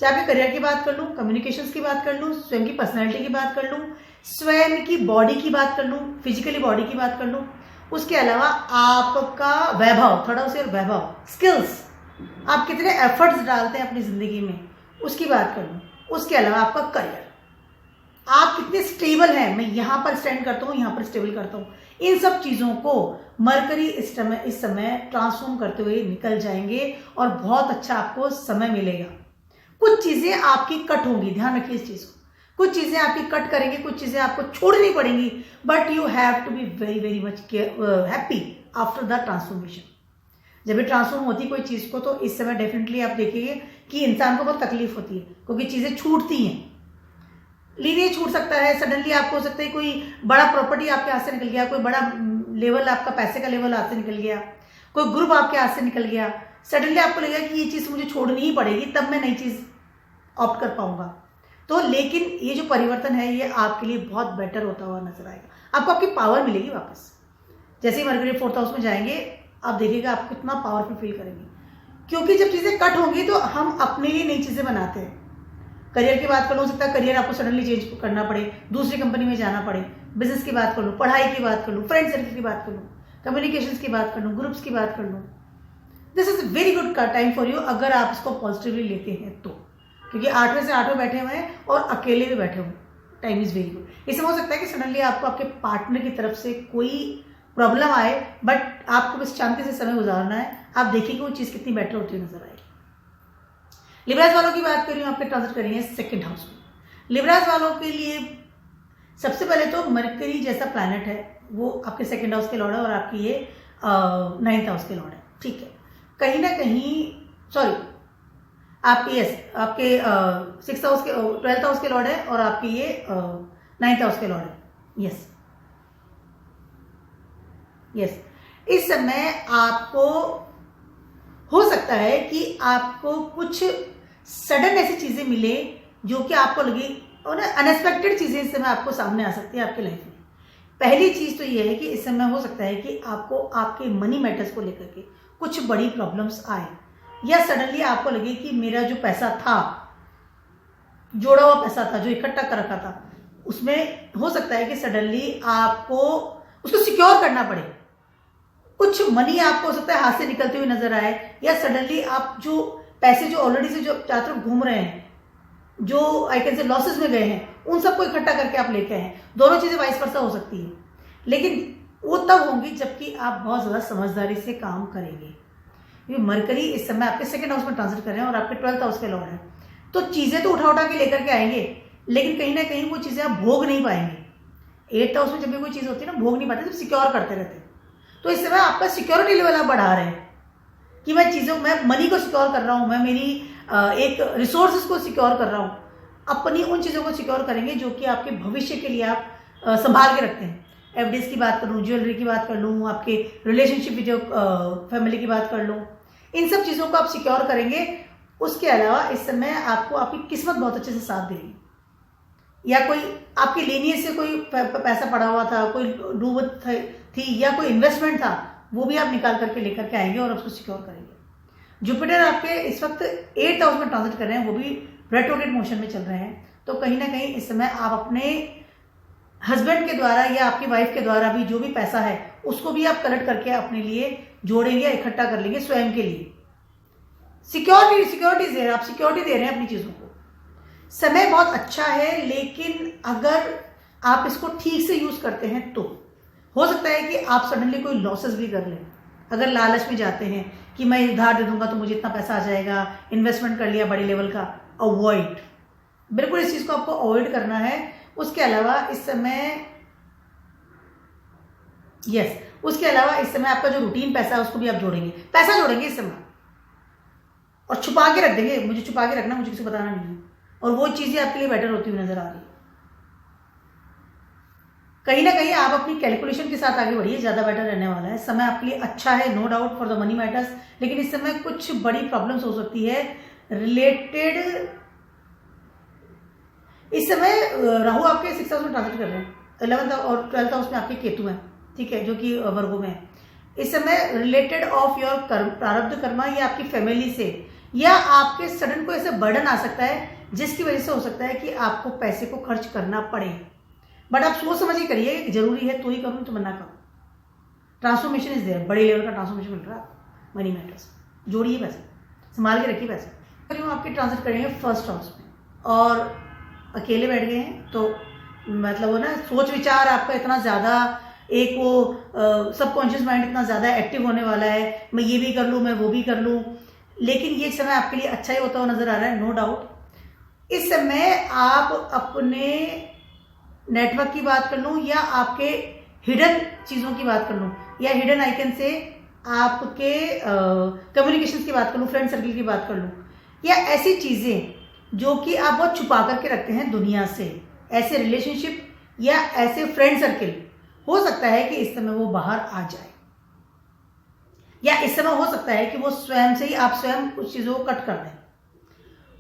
चाहे आपके करियर की बात कर लूँ, कम्युनिकेशंस की बात कर लूँ, स्वयं की पर्सनैलिटी की बात कर लूँ, स्वयं की बॉडी की बात कर लूँ, फिजिकली बॉडी की बात कर लूँ, उसके अलावा आपका वैभव, 3rd हाउस और वैभव, स्किल्स, आप कितने एफर्ट्स डालते हैं अपनी जिंदगी में, उसकी बात कर लूँ। उसके अलावा आपका करियर, आप कितने स्टेबल हैं, मैं यहाँ पर स्टैंड करता हूँ, यहाँ पर स्टेबल करता हूँ, इन सब चीज़ों को मरकरी इस समय ट्रांसफॉर्म करते हुए निकल जाएंगे और बहुत अच्छा आपको समय मिलेगा। कुछ चीज़ें आपकी कट होंगी, ध्यान रखिए इस चीज़ को। कुछ चीज़ें आपकी कट करेंगे, कुछ चीज़ें आपको छोड़नी पड़ेंगी, but you have to be very very much happy after the transformation. जब भी ट्रांसफॉर्म होती है कोई चीज़ को, तो इस समय डेफिनेटली आप देखिए कि इंसान को बहुत तकलीफ होती है, क्योंकि चीज़ें छूटती हैं। लीनियर छूट सकता है, सडनली आपको हो सकता है कोई बड़ा प्रॉपर्टी आपके हाथ से निकल गया, कोई बड़ा लेवल आपका पैसे का लेवल हाथ से निकल गया, कोई ग्रुप आपके हाथ से निकल गया, सडनली आपको लगेगा कि ये चीज़ मुझे छोड़नी ही पड़ेगी, तब मैं नई चीज़ ऑप्ट कर पाऊंगा। तो लेकिन ये जो परिवर्तन है, ये आपके लिए बहुत बेटर होता हुआ नजर आएगा। आपको आपकी पावर मिलेगी वापस। जैसे ही मरकरी 4th हाउस में जाएंगे, आप देखिएगा आप कितना पावरफुल फील करेंगे, क्योंकि जब चीज़ें कट होंगी तो हम अपने लिए नई चीज़ें बनाते हैं। करियर की बात कर लो, सकता है करियर आपको सडनली चेंज करना पड़े, दूसरी कंपनी में जाना पड़े, बिजनेस की बात कर लूँ, पढ़ाई की बात कर लूँ, फ्रेंड सर्कल की बात कर लूँ, कम्युनिकेशंस की बात कर लूँ, ग्रुप्स की बात कर लूँ, this is very good time for you अगर आप इसको पॉजिटिवली लेते हैं तो, क्योंकि 8वें से 8वें बैठे हुए हैं और अकेले भी बैठे हुए, टाइम इज वेरी गुड। इसमें हो सकता है कि सडनली आपको आपके पार्टनर की तरफ से कोई प्रॉब्लम आए, बट आपको बस शांति से समय गुजारना है। आप देखिए वो चीज़ कितनी बेटर होती हुई नजर आएगी। लिब्रास वालों की बात कर रही हूँ, आपके ट्रांजिट कर रही है सेकंड हाउस में। लिब्रास वालों के लिए सबसे पहले तो मरकरी जैसा प्लैनेट है वो आपके सेकंड हाउस के लॉर्ड है और आपकी ये 9th हाउस के लॉर्ड है, ठीक है। कहीं ना कहीं सॉरी आपके आपके 6th हाउस के 12th हाउस के लॉर्ड है और आपके ये 9th हाउस के लॉर्ड है। यस इस समय आपको हो सकता है कि आपको कुछ सडन ऐसी चीजें मिले जो कि आपको लगे और अनएक्सपेक्टेड चीजें इस समय आपको सामने आ सकती है आपके लाइफ में। पहली चीज तो ये है कि इस समय हो सकता है कि आपको आपके मनी मैटर्स को लेकर के कुछ बड़ी प्रॉब्लम्स आए, या सडनली आपको लगे कि मेरा जो पैसा था, जोड़ा हुआ पैसा था, जो इकट्ठा कर रखा था, उसमें हो सकता है कि सडनली आपको उसको सिक्योर करना पड़े। कुछ मनी आपको हो सकता है हाथ से निकलते हुए नजर आए, या सडनली आप जो पैसे जो ऑलरेडी से जो चारों तरफ घूम रहे हैं, जो आई कैन से लॉसेस में गए हैं, उन सबको इकट्ठा करके आप लेके आए। दोनों चीजें वाइस वर्सा हो सकती है, लेकिन वो तब होंगी जबकि आप बहुत ज्यादा समझदारी से काम करेंगे। क्योंकि मरकरी इस समय आपके सेकंड हाउस में ट्रांजिट कर रहे हैं और आपके 12th हाउस के लॉर्ड है, तो चीजें तो उठा के लेकर के आएंगे, लेकिन कहीं ना कहीं वो चीजें आप भोग नहीं पाएंगे। 8th हाउस में जब भी कोई चीज होती है ना, भोग नहीं पाते, जब सिक्योर करते रहते हैं। तो इस समय आपका सिक्योरिटी लेवल आप बढ़ा रहे हैं कि मैं मनी को सिक्योर कर रहा हूं, मैं मेरी एक रिसोर्सेज को सिक्योर कर रहा हूं, अपनी उन चीजों को सिक्योर करेंगे जो कि आपके भविष्य के लिए आप संभाल के रखते हैं। एफडीज की बात कर लूँ, ज्वेलरी की बात कर लूँ, आपके रिलेशनशिप विद फैमिली की बात कर लूँ, इन सब चीजों को आप सिक्योर करेंगे। उसके अलावा इस समय आपको आपकी किस्मत बहुत अच्छे से साथ देगी, या कोई आपके लेनिए से कोई पैसा पड़ा हुआ था, कोई डूब थी, या कोई इन्वेस्टमेंट था, वो भी आप निकाल करके लेकर के आएंगे और उसको सिक्योर करेंगे। जुपिटर आपके इस वक्त 8th हाउस में ट्रांजिट कर रहे हैं, वो भी रेट्रोग्रेड मोशन में चल रहे हैं। तो कहीं ना कहीं इस समय आप अपने हस्बैंड के द्वारा या आपकी वाइफ के द्वारा भी जो भी पैसा है उसको भी आप कलेक्ट करके अपने लिए जोड़ेंगे, इकट्ठा कर लेंगे स्वयं के लिए। सिक्योरिटी दे रहे हैं, आप सिक्योरिटी दे रहे हैं अपनी चीजों को। समय बहुत अच्छा है, लेकिन अगर आप इसको ठीक से यूज करते हैं तो हो सकता है कि आप सडनली कोई लॉसेस भी कर लें। अगर लालच में जाते हैं कि मैं उधार दे दूंगा तो मुझे इतना पैसा आ जाएगा, इन्वेस्टमेंट कर लिया बड़े लेवल का, अवॉइड, बिल्कुल इस चीज को आपको अवॉइड करना है। उसके अलावा इस समय उसके अलावा इस समय आपका जो रूटीन पैसा है उसको भी आप जोड़ेंगे, पैसा जोड़ेंगे इस समय और छुपा के रख देंगे। मुझे छुपा के रखना, मुझे किसी को बताना नहीं है, और वो चीजें आपके लिए बेटर होती हुई नजर आ रही है। कहीं ना कहीं आप अपनी कैलकुलेशन के साथ आगे बढ़िए, ज्यादा बेटर रहने वाला है। समय आपके लिए अच्छा है, no doubt for the money matters, लेकिन इस समय कुछ बड़ी प्रॉब्लम्स हो सकती है रिलेटेड। इस समय राहु आपके 6th हाउस में ट्रांजिट कर रहे हैं, 11th और 12th हाउस में आपके केतु हैं, ठीक है, जो कि वर्गों में है। इस समय रिलेटेड ऑफ योर प्रारब्ध कर्मा, या आपकी फैमिली से, या आपके सडन को ऐसे बर्डन आ सकता है जिसकी वजह से हो सकता है कि आपको पैसे को खर्च करना पड़े, बट आप सोच समझ के करिए, जरूरी है तो ही करूँ, तो मना करूँ। ट्रांसफॉर्मेशन इज देयर, बड़े लेवल का ट्रांसफॉर्मेशन मिल रहा है। मनी मैटर्स जोड़िए, पैसे संभाल के रखिए। पैसे आपके ट्रांजिट करेंगे 1st हाउस में और अकेले बैठ गए हैं, तो मतलब वो ना सोच विचार आपका इतना ज्यादा, एक वो सबकॉन्शियस माइंड इतना ज्यादा एक्टिव होने वाला है, मैं ये भी कर लूँ, मैं वो भी कर लूँ, लेकिन ये समय आपके लिए अच्छा ही होता हुआ नजर आ रहा है, नो डाउट। इस समय आप अपने नेटवर्क की बात कर लूँ, या आपके हिडन चीजों की बात कर लूँ, या हिडन आइकन से आपके कम्युनिकेशन की बात कर लूँ, फ्रेंड सर्कल की बात कर लूँ, या ऐसी चीजें जो कि आप बहुत छुपा करके रखते हैं दुनिया से, ऐसे रिलेशनशिप या ऐसे फ्रेंड सर्कल, हो सकता है कि इस समय वो बाहर आ जाए, या इस समय हो सकता है कि वो स्वयं से ही आप स्वयं कुछ चीजों को कट कर दें।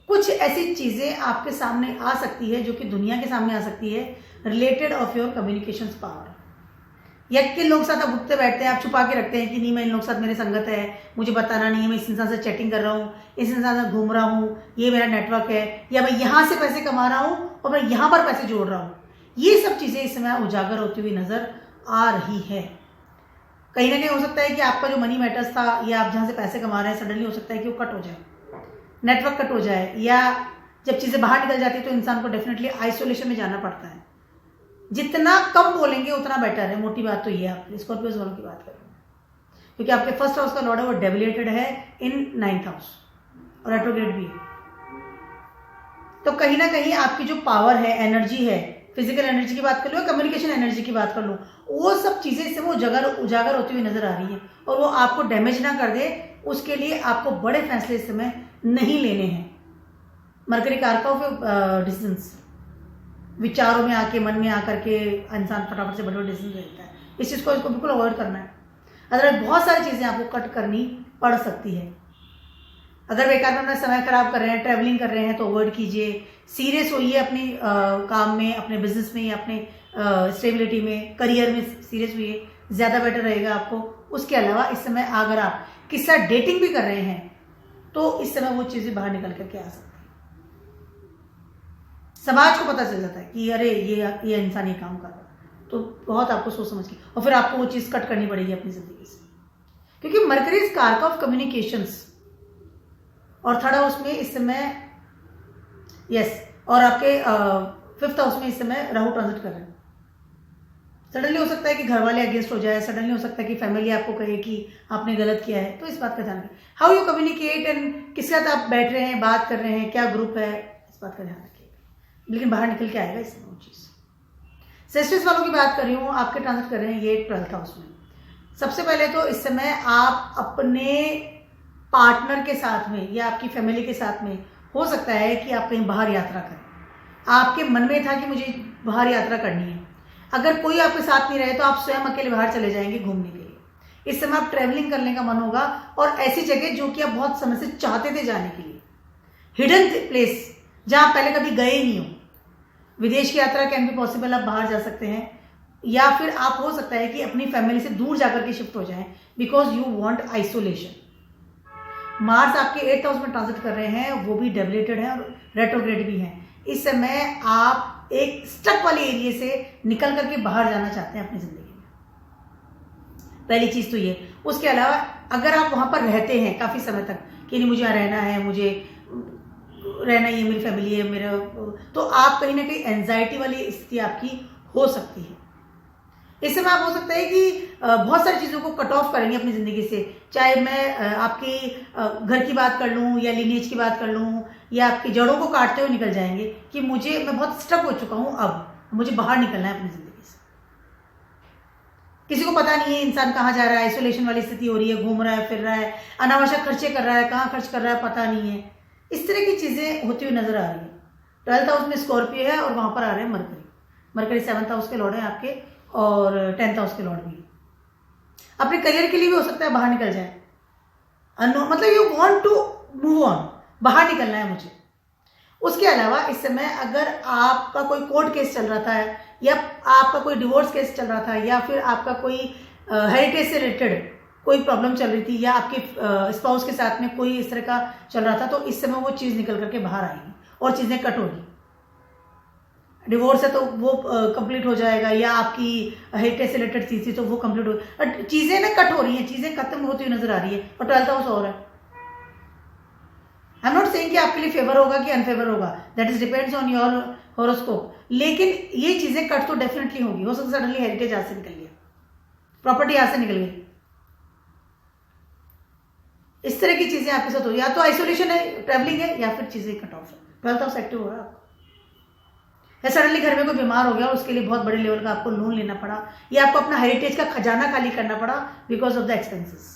कुछ ऐसी चीजें आपके सामने आ सकती है जो कि दुनिया के सामने आ सकती है, related of your communication power, या किन लोग साथ आप उठते बैठते हैं, आप छुपा के रखते हैं कि नहीं मैं इन लोग साथ मेरे संगत है, मुझे बताना नहीं है, मैं इस इंसान से चैटिंग कर रहा हूँ, इस इंसान से घूम रहा हूँ, ये मेरा नेटवर्क है, या मैं यहाँ से पैसे कमा रहा हूँ और मैं यहाँ पर पैसे जोड़ रहा हूँ, ये सब चीज़ें इस समय उजागर होती हुई नज़र आ रही है। कहीं ना कहीं हो सकता है कि आपका जो मनी मैटर्स था या आप जहाँ से पैसे कमा रहे हैं सडनली हो सकता है कि वो कट हो जाए, नेटवर्क कट हो जाए, या जब चीज़ें बाहर निकल जाती है तो इंसान को डेफिनेटली आइसोलेशन में जाना पड़ता है। जितना कम बोलेंगे उतना बेटर है। मोटी बात तो ये है। आप स्कॉर्पियोज वालों की बात करें क्योंकि आपके फर्स्ट हाउस का लॉर्ड है वो डेबिलेटेड है इन 9th हाउस और रेट्रोग्रेड भी है। तो कहीं ना कहीं आपकी जो पावर है, एनर्जी है, फिजिकल एनर्जी की बात कर लो, कम्युनिकेशन एनर्जी की बात कर लो, वो सब चीज़ें इससे वो उजागर होती हुई नजर आ रही है और वो आपको डैमेज ना कर दे, उसके लिए आपको बड़े फैसले इस समय नहीं लेने हैं। मरकरी कारका ऑफ डिसीजंस, विचारों में आके, मन में आकर के इंसान फटाफट से बड़े बड़े डिसीजन लेता है। इस चीज़ को इसको बिल्कुल अवॉइड करना है। अदरवाइज बहुत सारी चीज़ें आपको कट करनी पड़ सकती है। अगर बेकार में अपना समय खराब कर रहे हैं, ट्रैवलिंग कर रहे हैं तो अवॉइड कीजिए। सीरियस होइए अपनी काम में, अपने बिजनेस में या अपने स्टेबिलिटी में, करियर में सीरियस होइए, ज़्यादा बेटर रहेगा आपको। उसके अलावा इस समय अगर आप किसी साथ डेटिंग भी कर रहे हैं तो इस समय वो चीज़ें बाहर निकल करके आ सकती है। समाज को पता चल जाता है कि अरे ये इंसान ये काम कर रहा है, तो बहुत आपको सोच समझ के और फिर आपको वो चीज़ कट करनी पड़ेगी अपनी ज़िंदगी से, क्योंकि मरकरी इज कारक ऑफ कम्युनिकेशंस और थर्ड हाउस में इस समय और आपके 5th हाउस में इस समय राहु ट्रांजिट कर रहे हैं। सडनली हो सकता है कि घर वाले अगेंस्ट हो जाए, सडनली हो सकता है कि फैमिली आपको कहे कि आपने गलत किया है। तो इस बात का ध्यान रखिए। हाउ यू कम्युनिकेट एंड किसके साथ आप बैठ रहे हैं, बात कर रहे हैं, क्या ग्रुप है, इस बात का ध्यान रखिएगा। लेकिन बाहर निकल के आएगा इसमें वो चीज़। सेस्टिस वालों की बात कर रही हूँ, आपके ट्रांजिट कर रहे हैं ये 12th हाउस में। सबसे पहले तो इस समय आप अपने पार्टनर के साथ में या आपकी फैमिली के साथ में हो सकता है कि आप कहीं बाहर यात्रा करें। आपके मन में था कि मुझे बाहर यात्रा करनी है, अगर कोई आपके साथ नहीं रहे तो आप स्वयं अकेले बाहर चले जाएंगे घूमने के लिए। इस समय आप ट्रैवलिंग करने का मन होगा और ऐसी जगह जो कि आप बहुत समय से चाहते थे जाने के लिए, हिडन प्लेस जहाँ पहले कभी गए ही नहीं हो। विदेश की यात्रा कैन भी पॉसिबल, आप बाहर जा सकते हैं, या फिर आप हो सकता है कि अपनी फैमिली से दूर जाकर के शिफ्ट हो जाएं because you want isolation. Mars आपके 8th हाउस में ट्रांजिट कर रहे हैं, वो भी डेबिलेटेड है और रेट्रोग्रेड भी है। इस समय आप एक स्टक वाले एरिया से निकल करके बाहर जाना चाहते हैं अपनी जिंदगी में, पहली चीज तो ये। उसके अलावा अगर आप वहां पर रहते हैं काफी समय तक कि नहीं मुझे यहाँ रहना है, मुझे रहना ही है, मेरी फैमिली है मेरा, तो आप कहीं ना कहीं एंजाइटी वाली स्थिति आपकी हो सकती है। इस समय आप हो सकता है कि बहुत सारी चीज़ों को कट ऑफ करेंगे अपनी ज़िंदगी से, चाहे मैं आपकी घर की बात कर लूँ या लिनेज की बात कर लूँ, या आपकी जड़ों को काटते हुए निकल जाएंगे कि मैं बहुत स्टक हो चुका हूँ, अब मुझे बाहर निकलना है अपनी ज़िंदगी से। किसी को पता नहीं है इंसान कहाँ जा रहा है, आइसोलेशन वाली स्थिति हो रही है, घूम रहा है, फिर रहा है, अनावश्यक खर्चे कर रहा है, कहाँ खर्च कर रहा है पता नहीं है। इस तरह की चीज़ें होती हुई नजर आ रही है। 12th हाउस में स्कॉर्पियो है और वहाँ पर आ रहे हैं मरकरी 7th हाउस के लॉर्ड हैं आपके और 10th हाउस के लॉर्ड भी। अपने करियर के लिए भी हो सकता है बाहर निकल जाए, मतलब you want to move on, बाहर निकलना है मुझे। उसके अलावा इस समय अगर आपका कोई कोर्ट केस चल रहा था या आपका कोई डिवोर्स केस चल रहा था या फिर आपका कोई हेरिटेज से रिलेटेड कोई प्रॉब्लम चल रही थी या आपके स्पाउस के साथ में कोई इस तरह का चल रहा था, तो इस समय वो चीज़ निकल करके बाहर आएगी और चीज़ें कट होगी। डिवोर्स है तो वो कंप्लीट हो जाएगा, या आपकी हेरिटेज से रिलेटेड चीज़ थी तो वो कंप्लीट हो, चीज़ें ना कट हो रही हैं, चीज़ें खत्म होती हुई नजर आ रही है। और 12th हाउस और है। आई एम नॉट सेइंग कि आपके लिए फेवर होगा कि अनफेवर होगा, that is depends on your horoscope, लेकिन ये चीज़ें कट तो डेफिनेटली होगी। हो सकता है सडनली हेरिटेज यहाँ से निकल गया, प्रॉपर्टी यहाँ से निकल गई, इस तरह की चीज़ें आपके साथ हो, या तो आइसोलेशन है, ट्रैवलिंग है, या फिर चीज़ें कट ऑफ है। 12th हाउस एक्टिव हो रहा है आपको, या सडनली घर में कोई बीमार हो गया और उसके लिए बहुत बड़े लेवल का आपको लोन लेना पड़ा, या आपको अपना हेरिटेज का खजाना खाली करना पड़ा because of the expenses,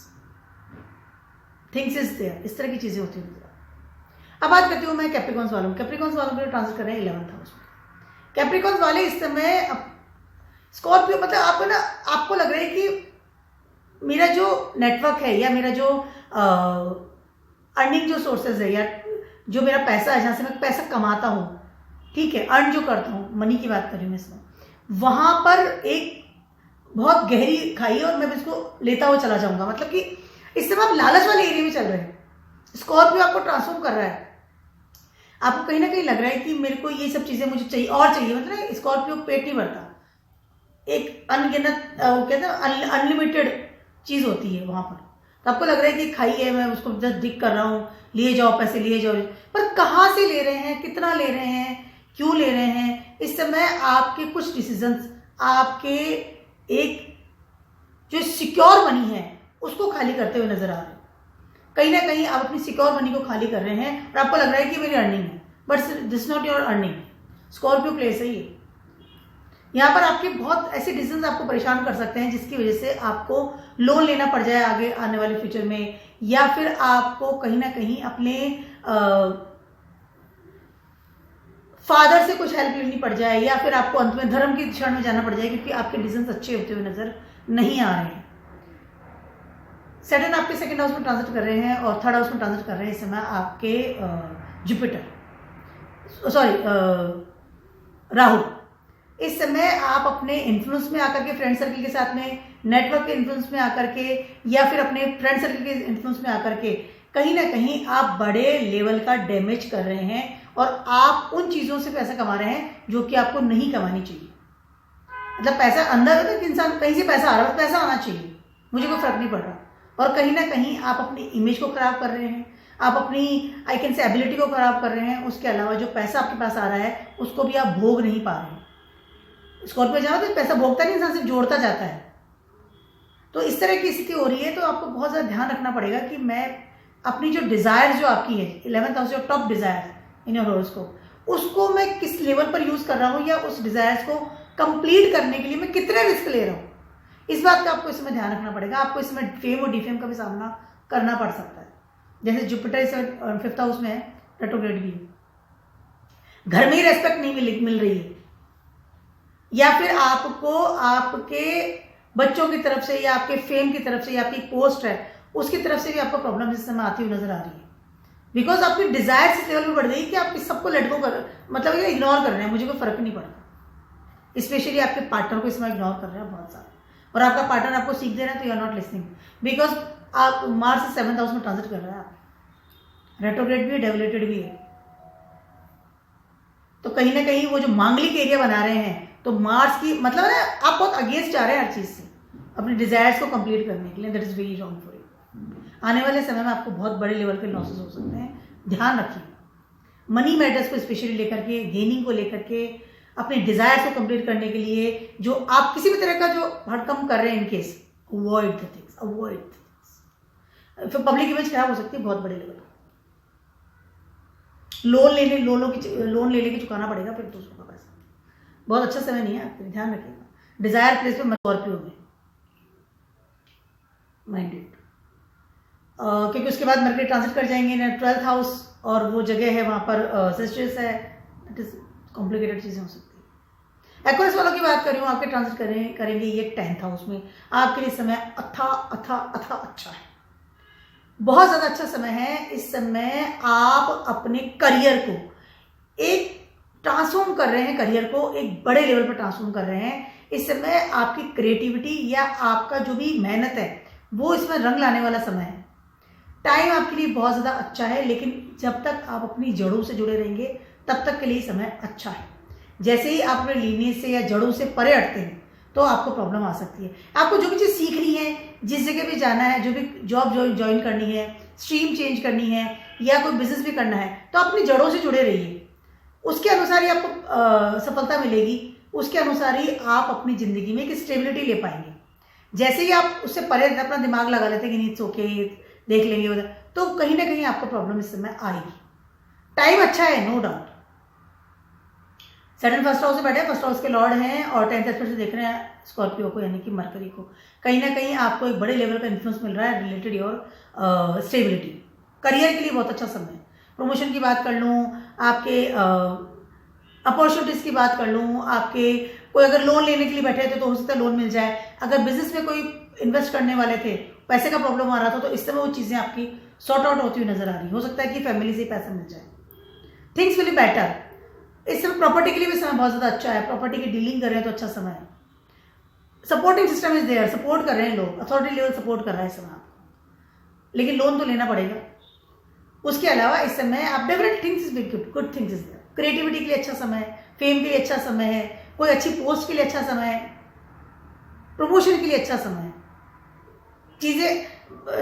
things is there, इस तरह की चीजें होती हैं। अब बात करती हूँ मैं कैप्रिकॉन्स वालों। कैप्रिकॉन्स वालों के ट्रांसफर कर रहे हैं 11th हाउस में। कैप्रिकॉन्स वाले इस समय स्कॉर्पियो, मतलब आपको लग रहा है कि मेरा जो नेटवर्क है या मेरा जो अर्निंग जो सोर्सेज है या जो मेरा पैसा है, जहाँ से मैं पैसा कमाता हूँ, ठीक है, अर्न जो करता हूँ, मनी की बात कर रही हूँ इसमें, वहाँ पर एक बहुत गहरी खाई है और मैं इसको लेता हुआ चला जाऊँगा। मतलब कि इस समय आप लालच वाले एरिया में चल रहे हैं, स्कॉर्पियो आपको ट्रांसफॉर्म कर रहा है। आपको कहीं ना कहीं लग रहा है कि मेरे को ये सब चीज़ें मुझे चाहिए और चाहिए, मतलब स्कॉर्पियो पेट नहीं भरता, एक अनगिनत वो कहते हैं अनलिमिटेड चीज़ होती है वहाँ पर। तो आपको लग रहा है कि खाई है, मैं उसको जस्ट डिक कर रहा हूँ, लिए जाओ पैसे लिए जाओ, पर कहाँ से ले रहे हैं, कितना ले रहे हैं, क्यों ले रहे हैं। इस समय आपके कुछ डिसीजंस आपके एक जो सिक्योर मनी है उसको खाली करते हुए नजर आ रहे हैं। कहीं ना कहीं आप अपनी सिक्योर मनी को खाली कर रहे हैं और आपको लग रहा है कि मेरी अर्निंग है, but this not your earning. Scorpio place है ये। यहाँ पर आपके बहुत ऐसे डिसीजन आपको परेशान कर सकते हैं जिसकी वजह से आपको लोन लेना पड़ जाए आगे आने वाले फ्यूचर में, या फिर आपको कहीं ना कहीं अपने फादर से कुछ हेल्प लेनी पड़ जाए, या फिर आपको अंत में धर्म की दिशा में जाना पड़ जाए, क्योंकि आपके डिसीजन अच्छे होते हुए नजर नहीं आ रहे हैं। सैटर्न आपके सेकंड हाउस में ट्रांजिट कर रहे हैं और थर्ड हाउस में ट्रांजिट कर रहे हैं इस समय आपके जुपिटर, राहु। इस समय आप अपने इन्फ्लुएंस में आकर के, फ्रेंड सर्कल के साथ में, नेटवर्क के इन्फ्लुएंस में आकर के, या फिर अपने फ्रेंड सर्कल के इन्फ्लुएंस में आकर के कहीं ना कहीं आप बड़े लेवल का डैमेज कर रहे हैं और आप उन चीज़ों से पैसा कमा रहे हैं जो कि आपको नहीं कमानी चाहिए। मतलब पैसा अंदर है, इंसान कहीं से पैसा आ रहा है, पैसा आना चाहिए, मुझे कोई फर्क नहीं पड़ रहा। और कहीं ना कहीं आप अपनी इमेज को खराब कर रहे हैं, आप अपनी आई कैन से एबिलिटी को खराब कर रहे हैं। उसके अलावा जो पैसा आपके पास आ रहा है उसको भी आप भोग नहीं पा रहे हैं। स्कॉर्पियो जाओ तो पैसा भोगता नहीं, इंसान सिर्फ जोड़ता जाता है। तो इस तरह की स्थिति हो रही है। तो आपको बहुत ज़्यादा ध्यान रखना पड़ेगा कि मैं अपनी जो डिज़ायर जो आपकी है 11th हाउस, जो top desire in your horoscope, उसको मैं किस लेवल पर यूज़ कर रहा हूँ, या उस डिज़ायर्स को कंप्लीट करने के लिए मैं कितने रिस्क ले रहा हूँ, इस बात का आपको इसमें ध्यान रखना पड़ेगा। आपको इसमें फेम और डिफेम का भी सामना करना पड़ सकता है। जैसे जुपिटर इस 5th हाउस में है, रेट्रोग्रेड भी, घर में ही रेस्पेक्ट नहीं मिल रही है, या फिर आपको आपके बच्चों की तरफ से, या आपके फेम की तरफ से, या आपकी पोस्ट है उसकी तरफ से भी आपको प्रॉब्लम इस समय आती हुई नजर आ रही है। बिकॉज आपकी डिजायर इस लेवल में बढ़ गई कि आप सबको लेट गो कर, मतलब ये इग्नोर कर रहे हैं, मुझे कोई फर्क नहीं पड़ता। स्पेशली आपके पार्टनर को इसमें इग्नोर कर रहे हैं बहुत सारा, और आपका पार्टनर आपको सीख दे रहा है तो you are not listening, because आप मार्च 7th हाउस में ट्रांजिट कर रहे हैं, आप रेट्रोग्रेड भी है, डेवलेटेड भी है। तो कहीं ना कहीं वो जो मांगलिक एरिया बना रहे हैं, तो मार्स की मतलब है आप बहुत अगेंस्ट जा रहे हैं हर चीज से अपने डिजायर्स को कंप्लीट करने के लिए। That is very wrong for you. आने वाले समय में आपको बहुत बड़े लेवल के लॉसेस हो सकते हैं, ध्यान रखिए। मनी मैटर्स को स्पेशली लेकर के, गेनिंग को लेकर के, अपने डिजायर्स को कंप्लीट करने के लिए जो आप किसी भी तरह का जो भड़कम कर रहे हैं, in case avoid the things, avoid the things. फिर पब्लिक इमेज खराब हो सकती है बहुत बड़े लेवल पर। लोन ले लेके चुकाना पड़ेगा फिर दूसरों का पैसा। बहुत अच्छा समय नहीं है आपके लिए, ध्यान रखिएगा। डिजायर प्लेस पे स्कॉर्पियो में माइंडेड, क्योंकि उसके बाद मरकरी ट्रांजिट कर जाएंगे ना 12th हाउस, और वो जगह है वहां पर सेस्ट्रियस है, इट इज कॉम्प्लिकेटेड चीजें हो सकती है। एक्वेरियस वालों की बात कर रही हूँ, आपके ट्रांजिट करेंगे ये 10th हाउस में। आपके लिए समय अथा अच्छा है, बहुत ज्यादा अच्छा समय है। इस समय आप अपने करियर को एक ट्रांसफॉर्म कर रहे हैं, करियर को एक बड़े लेवल पर ट्रांसफॉर्म कर रहे हैं। इस समय आपकी क्रिएटिविटी या आपका जो भी मेहनत है वो इसमें रंग लाने वाला समय है। टाइम आपके लिए बहुत ज़्यादा अच्छा है, लेकिन जब तक आप अपनी जड़ों से जुड़े रहेंगे तब तक के लिए समय अच्छा है। जैसे ही आप अपने लीनियज से या जड़ों से परे हटते हैं तो आपको प्रॉब्लम आ सकती है। आपको जो भी चीज़ सीखनी है, जिस जगह भी जाना है, जो भी जॉब ज्वाइन करनी है, स्ट्रीम चेंज करनी है, या कोई बिजनेस भी करना है, तो अपनी जड़ों से जुड़े रहिए। उसके अनुसार ही आपको सफलता मिलेगी, उसके अनुसार ही आप अपनी ज़िंदगी में एक स्टेबिलिटी ले पाएंगे। जैसे ही आप उससे परे अपना दिमाग लगा लेते हैं कि नहीं ओके देख लेंगे उधर, तो कहीं ना कहीं आपको प्रॉब्लम इस समय आएगी। टाइम अच्छा है, no doubt. Saturn 1st house से बैठे, 1st हाउस के लॉर्ड हैं और 10th एस्पेक्ट से देख रहे हैं स्कॉर्पियो को, यानी कि मरकरी को। कहीं ना कहीं आपको एक बड़े लेवल का इन्फ्लुएंस मिल रहा है रिलेटेड योर स्टेबिलिटी। करियर के लिए बहुत अच्छा समय है। प्रमोशन की बात कर लूँ, आपके अपॉर्चुनिटीज़ की बात कर लूँ, आपके कोई अगर लोन लेने के लिए बैठे थे तो हो सकता है लोन मिल जाए। अगर बिजनेस में कोई इन्वेस्ट करने वाले थे, पैसे का प्रॉब्लम आ रहा था, तो इस समय वो चीज़ें आपकी सॉर्ट आउट होती हुई नजर आ रही। हो सकता है कि फैमिली से पैसा मिल जाए, थिंग्स विल बी बेटर। इस समय प्रॉपर्टी के लिए भी समय बहुत ज़्यादा अच्छा है। प्रॉपर्टी की डीलिंग कर रहे हैं तो अच्छा समय है। Supporting system is there, support कर रहे हैं लोग, अथॉरिटी लेवल सपोर्ट कर रहा है इस समय आपको, लेकिन लोन तो लेना पड़ेगा। उसके अलावा इस समय आप different things is good things is there. Creativity के लिए अच्छा समय है, फेम के लिए अच्छा समय है, कोई अच्छी पोस्ट के लिए अच्छा समय है, प्रमोशन के लिए अच्छा समय है। चीज़ें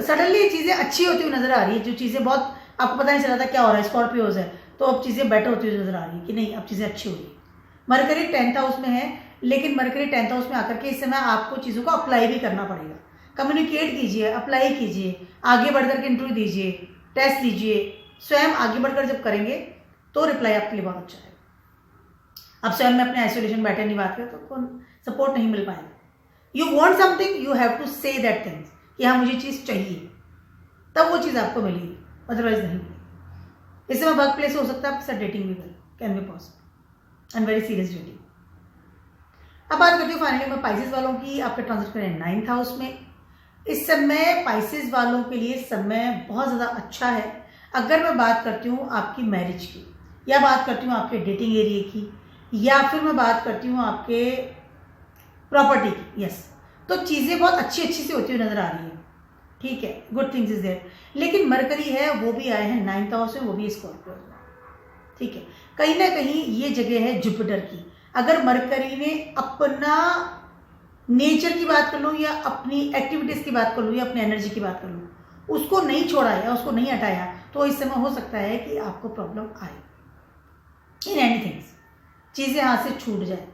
सडनली चीज़ें अच्छी होती हुई नजर आ रही है, जो चीज़ें बहुत आपको पता नहीं चला था क्या हो रहा है। स्कॉर्पियोज है तो अब चीज़ें बेटर होती हुई नजर आ रही है कि नहीं, अब चीज़ें अच्छी हो रही है। मरकरी 10th हाउस में है, लेकिन मरकरी 10th हाउस में आकर के इस समय आपको चीज़ों को अप्लाई भी करना पड़ेगा। कम्युनिकेट कीजिए, अप्लाई कीजिए, आगे बढ़कर के इंटरव्यू दीजिए, टेस्ट लीजिए। स्वयं आगे बढ़कर जब करेंगे तो रिप्लाई आपके लिए बहुत अच्छा है। अब स्वयं में अपने आइसोलेशन बैठे नहीं बात करें तो कौन सपोर्ट नहीं मिल पाएगा। You want something, you have to say that things कि हाँ मुझे चीज़ चाहिए, तब वो चीज़ आपको मिलेगी, अदरवाइज नहीं मिलेगी। इस समय वर्क प्लेस हो सकता है आपके साथ डेटिंग भी करें, can be possible and very serious dating. अब बात करती हूँ फाइनली मैं पाइसेस वालों की। आपके ट्रांजिट करें 9th हाउस में। इस समय पाइसेस वालों के लिए समय बहुत ज़्यादा अच्छा है। अगर मैं बात करती हूँ आपकी मैरिज की, या बात करती हूँ आपके डेटिंग एरिया की, या फिर मैं बात करती हूँ आपके प्रॉपर्टी की, यस, तो चीज़ें बहुत अच्छी अच्छी सी होती हुई नजर आ रही है। ठीक है, गुड थिंग्स इज देयर। लेकिन मरकरी है वो भी आए हैं 9th हाउस में, वो भी स्कॉर्पियो में। ठीक है, कहीं ना कहीं ये जगह है जुपिटर की। अगर मरकरी ने अपना नेचर की बात कर लूँ या अपनी एक्टिविटीज़ की बात कर लूँ या अपनी एनर्जी की बात कर लूँ, उसको नहीं छोड़ा या उसको नहीं हटाया तो इस समय हो सकता है कि आपको प्रॉब्लम आए इन एनीथिंग्स, चीज़ें हाथ से छूट जाए।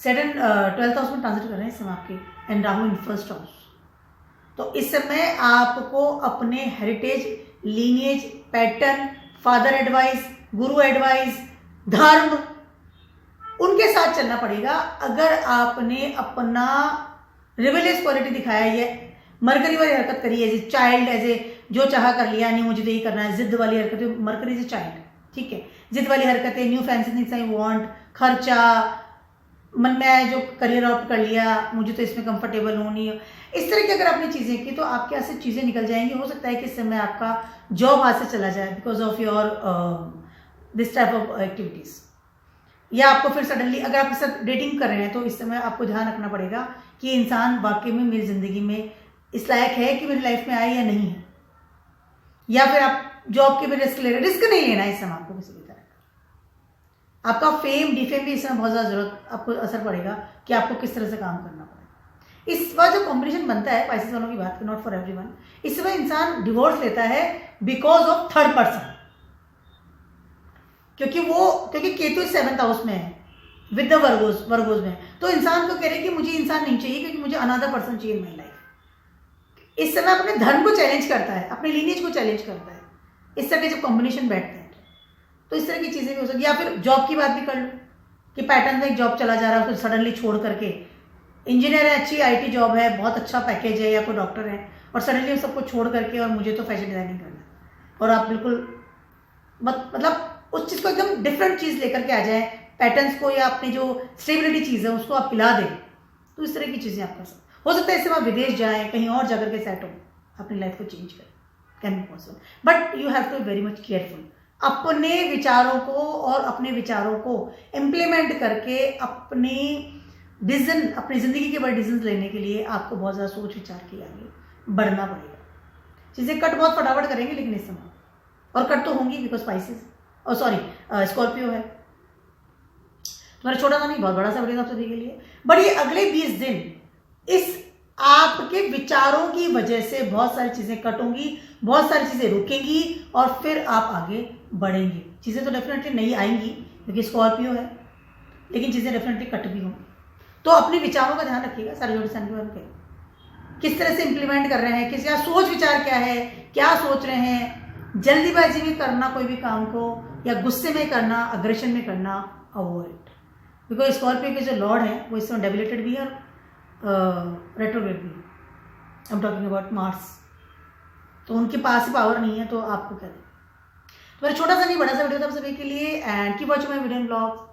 सैटर्न 12th हाउस में ट्रांजिट कर रहे हैं इस समय आपके, and Rahu in 1st house. तो इस समय आपको अपने heritage, lineage, pattern, father advice, गुरु एडवाइस, धर्म, उनके साथ चलना पड़ेगा। अगर आपने अपना रिबेलियस क्वालिटी दिखाया, ये मरकरी वाली हरकत करी, as a child, as a जो चाहा कर लिया, नहीं मुझे तो यही करना है, जिद वाली हरकतें, मरकरी इज ए चाइल्ड। ठीक है, जिद वाली हरकतें, new fancy things I want, खर्चा, मन में आया जो करियर ऑप्ट कर लिया, मुझे तो इसमें कंफर्टेबल हूँ नहीं, इस तरह की अगर आपने चीज़ें की तो आपके यहाँ से चीज़ें निकल जाएंगी। हो सकता है कि इस समय आपका जॉब हाथ से चला जाए because of your this type of activities, या आपको फिर सडनली अगर आपके साथ डेटिंग कर रहे हैं तो इस समय आपको ध्यान रखना पड़ेगा कि इंसान वाकई में मेरी ज़िंदगी में इस लायक है कि मेरी लाइफ में आए या नहीं है, या फिर आप जॉब के भी रिस्क ले रहे हैं। रिस्क नहीं लेना है इस समय आपको किसी भी तरह का। आपका फेम डिफेम भी इस समय बहुत ज़्यादा जरूरत, आपको असर पड़ेगा कि आपको किस तरह से काम करना पड़ेगा। इस बार जो कॉम्बिनेशन बनता है पाइसेस वालों की बात करें, नॉट फॉर एवरीवन, इस समय इंसान डिवोर्स लेता है बिकॉज ऑफ थर्ड पर्सन, क्योंकि केतु 7th हाउस में है विद द वर्गोज में, तो इंसान को कह रहे कि मुझे इंसान नहीं चाहिए क्योंकि मुझे अनदर पर्सन चाहिए इन माई लाइफ। इस समय अपने धर्म को चैलेंज करता है, अपने लीनेज को चैलेंज करता है। इस तरह के जब कॉम्बिनेशन बैठते हैं तो इस तरह की चीज़ें भी हो सकती है। या फिर जॉब की बात भी कर लो कि पैटर्न में एक जॉब चला जा रहा है, उसको सडनली छोड़ करके, इंजीनियर है, अच्छी IT जॉब है, बहुत अच्छा पैकेज है, या कोई डॉक्टर है, और सडनली उन सबको छोड़ करके और मुझे तो फैशन डिजाइनिंग करना है, और आप बिल्कुल मतलब उस चीज़ को एकदम डिफरेंट चीज़ लेकर के आ जाए, पैटर्न्स को या अपनी जो स्टेबिलिटी चीज़ है उसको आप हिला दें, तो इस तरह की चीज़ें आप कर सकते हो सकता है इससे आप विदेश जाएं, कहीं और जाकर के सेट हो, अपनी लाइफ को चेंज करें, can be possible, but you have to be very much careful. अपने विचारों को और अपने विचारों को इम्प्लीमेंट करके अपनी डिसीजन, अपनी ज़िंदगी के बड़े डिसीजन लेने के लिए आपको बहुत ज़्यादा सोच विचार के आगे बढ़ना पड़ेगा। चीज़ें कट बहुत फटाफट करेंगे लेकिन इस समय, और कट तो होंगी बिकॉज स्पाइसेस और सॉरी स्कॉर्पियो है। तुम्हारा छोटा सा नहीं बहुत बड़ा सा बढ़ेगा आप सभी के लिए, बट ये अगले 20 दिन इस आपके विचारों की वजह से बहुत सारी चीज़ें कट होंगी, बहुत सारी चीज़ें रुकेंगी, और फिर आप आगे बढ़ेंगे। चीज़ें तो डेफिनेटली नहीं आएंगी क्योंकि स्कॉर्पियो है, लेकिन चीज़ें डेफिनेटली कट भी होंगी। तो अपने विचारों का ध्यान रखिएगा सारे जोड़ी सन के बारे में, किस तरह से इंप्लीमेंट कर रहे हैं, किस या सोच विचार क्या है, क्या सोच रहे हैं, जल्दीबाजी में करना कोई भी काम को, या गुस्से में करना, अग्रेशन में करना, अवॉइड, बिकॉज स्कॉर्पियो के जो लॉर्ड हैं वो इस समय डेबिलेटेड भी है और रेट्रोग्रेड भी है। I am talking about Mars, तो उनके पास ही पावर नहीं है, तो आपको क्या दें। तो मेरा छोटा सा नहीं बड़ा सा वीडियो था आप सभी के लिए, and keep watching my video and blog.